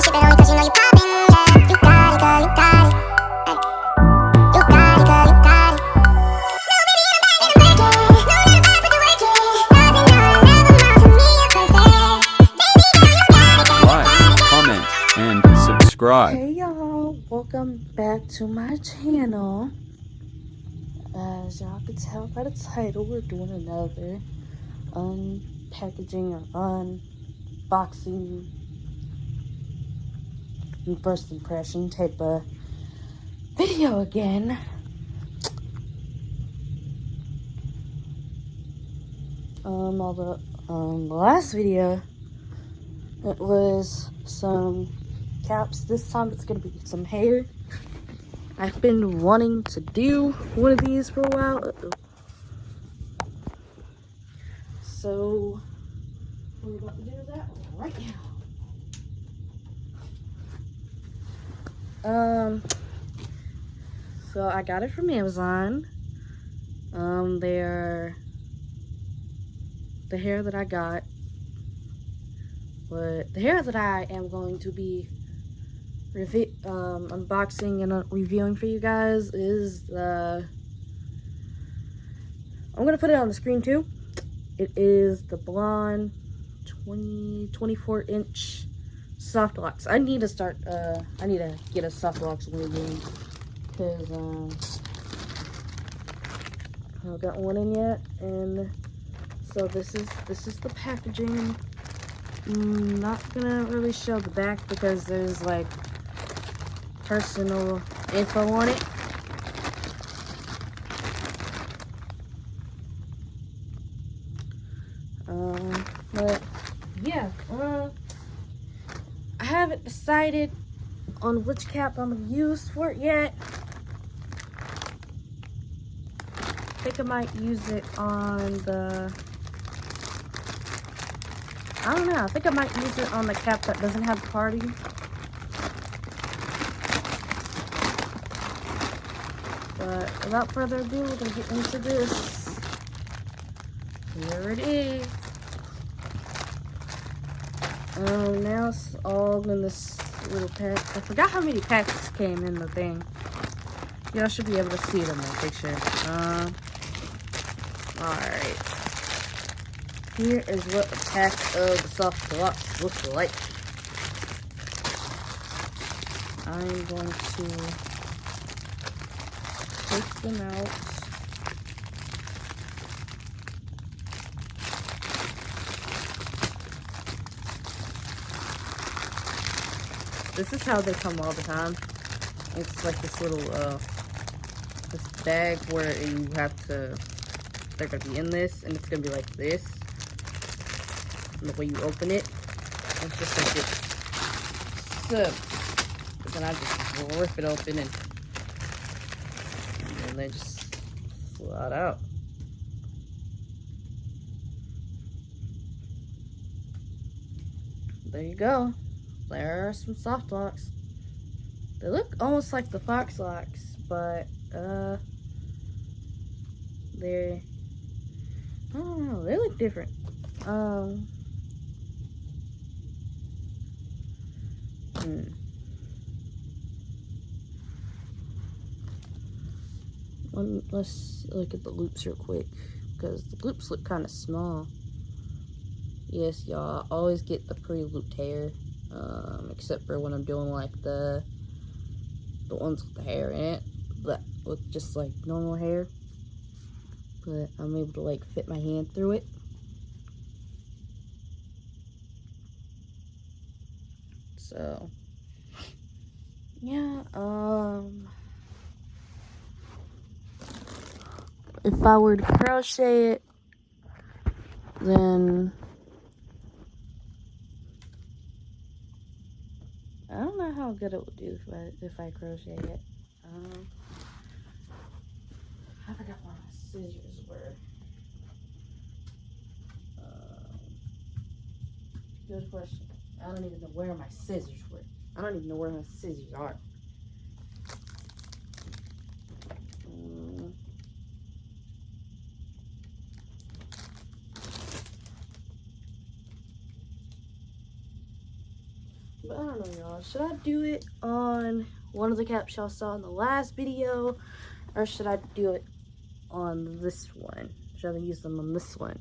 Subscribe. Hey y'all, welcome back to my channel. As y'all can tell by the title, we're doing another unpackaging or unboxing and first impression type of video again. Although the last video it was some caps. This time it's gonna be some hair. I've been wanting to do one of these for a while. So we're about to do that right now. So I got it from Amazon. They're the hair that I got. But the hair that I am going to be unboxing and reviewing for you guys is the... I'm going to put it on the screen too. It is the blonde 24-inch soft locks. I need to start, I need to get a soft locks reviewing because I haven't got one in yet. And so this is the packaging. I'm not gonna really show the back because there's like personal info on it. But yeah, I haven't decided on which cap I'm gonna use for it yet. I think I might use it on the... I don't know. I think I might use it on the cap that doesn't have the party. But without further ado, we're gonna get into this. Here it is. Now it's all in this little pack. I forgot how many packs came in the thing. Y'all should be able to see it in the picture. Alright. Here is what a pack of the soft locks looks like. I'm going to take them out. This is how they come all the time. It's like this little this bag where you have to, they're gonna be in this, and it's gonna be like this. And the way you open it, it's just like this. So, but then I just rip it open and they just slide out. There you go. There are some soft locks. They look almost like the fox locks, but they're, I don't know, they look different. Let's look at the loops real quick, because the loops look kind of small. Yes, y'all, I always get the pre-looped hair, except for when I'm doing like the ones with the hair in it, but with just like normal hair. But I'm able to like fit my hand through it. So yeah, if I were to crochet it, then I don't know how good it would do if I crochet it. I forgot where my scissors were. Good question. I don't even know where my scissors were. I don't even know where my scissors are. But I don't don't know, y'all. Should I do it on one of the caps y'all saw in the last video, or should I do it on this one? Should I use them on this one?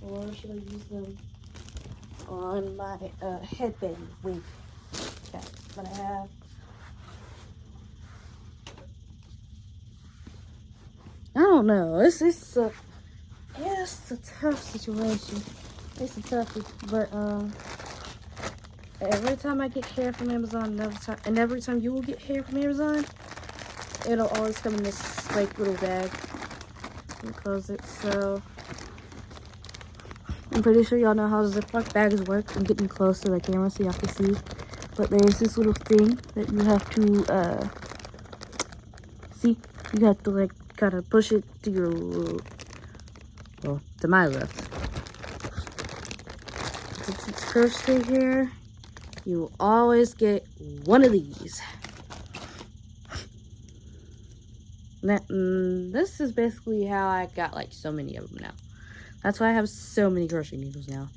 Or should I use them on my headband wig cap that I have? I don't know. It's a tough situation. It's a toughie, but every time I get hair from Amazon, and every time you will get hair from Amazon, it'll always come in this like little bag. And close it. So I'm pretty sure y'all know how Ziploc bags work. I'm getting close to the camera so y'all can see. But there's this little thing that you have to see. You have to like kind of push it to your, well, to my left. To keep crochet here, you will always get one of these. This is basically how I got like so many of them now. That's why I have so many crochet needles now.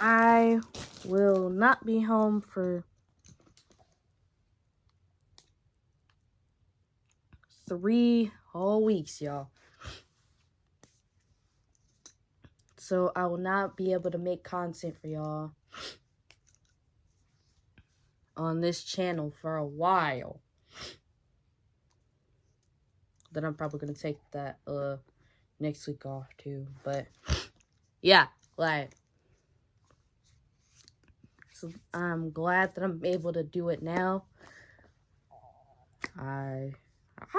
I will not be home for 3 whole weeks, y'all. So I will not be able to make content for y'all on this channel for a while. Then I'm probably gonna take that next week off too. But yeah, like, so I'm glad that I'm able to do it now. I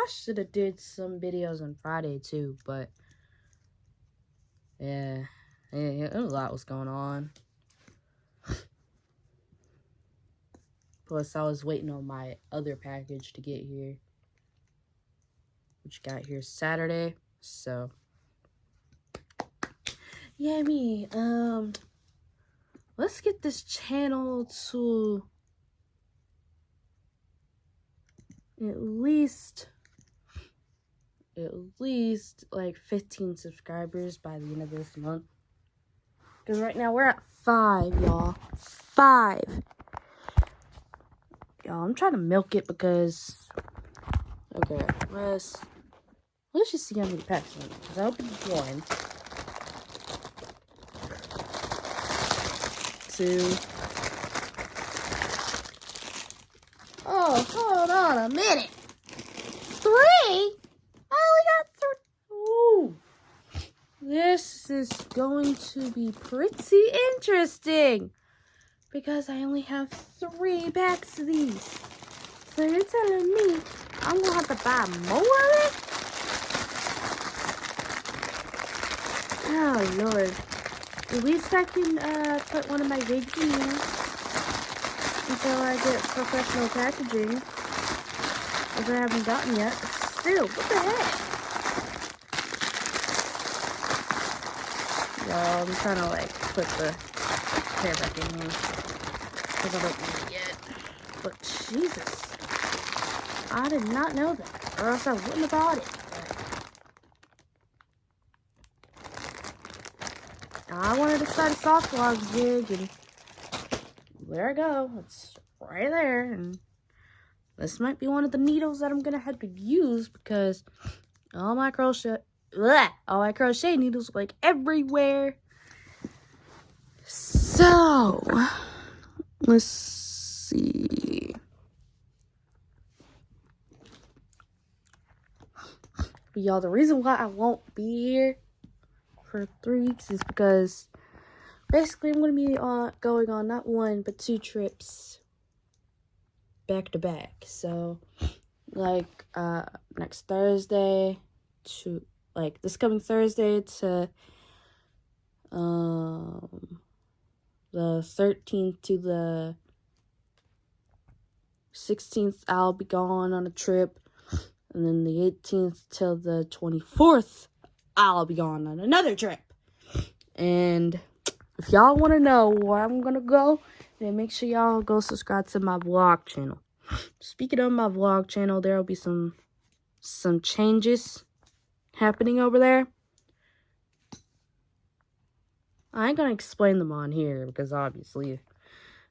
should have did some videos on Friday too, but yeah, a lot was going on. Plus, I was waiting on my other package to get here, which got here Saturday. So yeah, let's get this channel to at least like 15 subscribers by the end of this month. Because right now we're at 5, y'all. 5. Y'all, I'm trying to milk it because, okay, let's just see how many packs in it. Because I opened 1, 2. Oh, hold on a minute. 3? I only got 3. Ooh. This is going to be pretty interesting. Because I only have 3 packs of these. So you're telling me I'm going to have to buy more of it? Oh, Lord. At least I can put one of my wigs in here until I get professional packaging, which I haven't gotten yet. But still, what the heck? Y'all, I'm trying to like put the hair back in here because I don't need it yet. But Jesus, I did not know that, or else I wouldn't have bought it. I wanted to start a soft vlog vig, and there I go. It's right there, and this might be one of the needles that I'm gonna have to use because all my crochet needles are like everywhere. So let's see. But y'all, the reason why I won't be here for 3 weeks is because basically I'm going to be going on not 1 but 2 trips back to back. So like next Thursday to like this coming Thursday to the 13th to the 16th I'll be gone on a trip, and then the 18th till the 24th I'll be gone on another trip. And if y'all want to know where I'm going to go, then make sure y'all go subscribe to my vlog channel. Speaking of my vlog channel, there will be some changes happening over there. I ain't going to explain them on here because obviously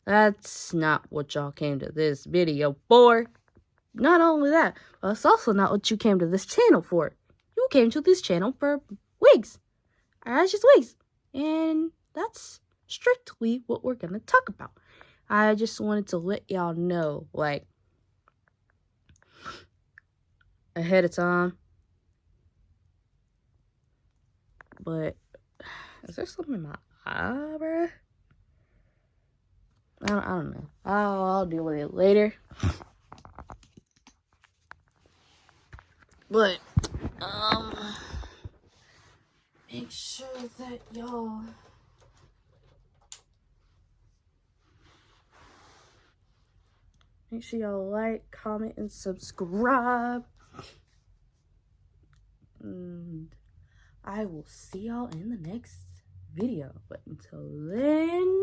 that's not what y'all came to this video for. Not only that, but it's also not what you came to this channel for. You came to this channel for wigs. It's just wigs. And that's strictly what we're going to talk about. I just wanted to let y'all know, like, ahead of time. But, is there something in my eye, bruh? I don't know. I'll deal with it later. But, make sure that y'all like, comment, and subscribe. And I will see y'all in the next video. But until then,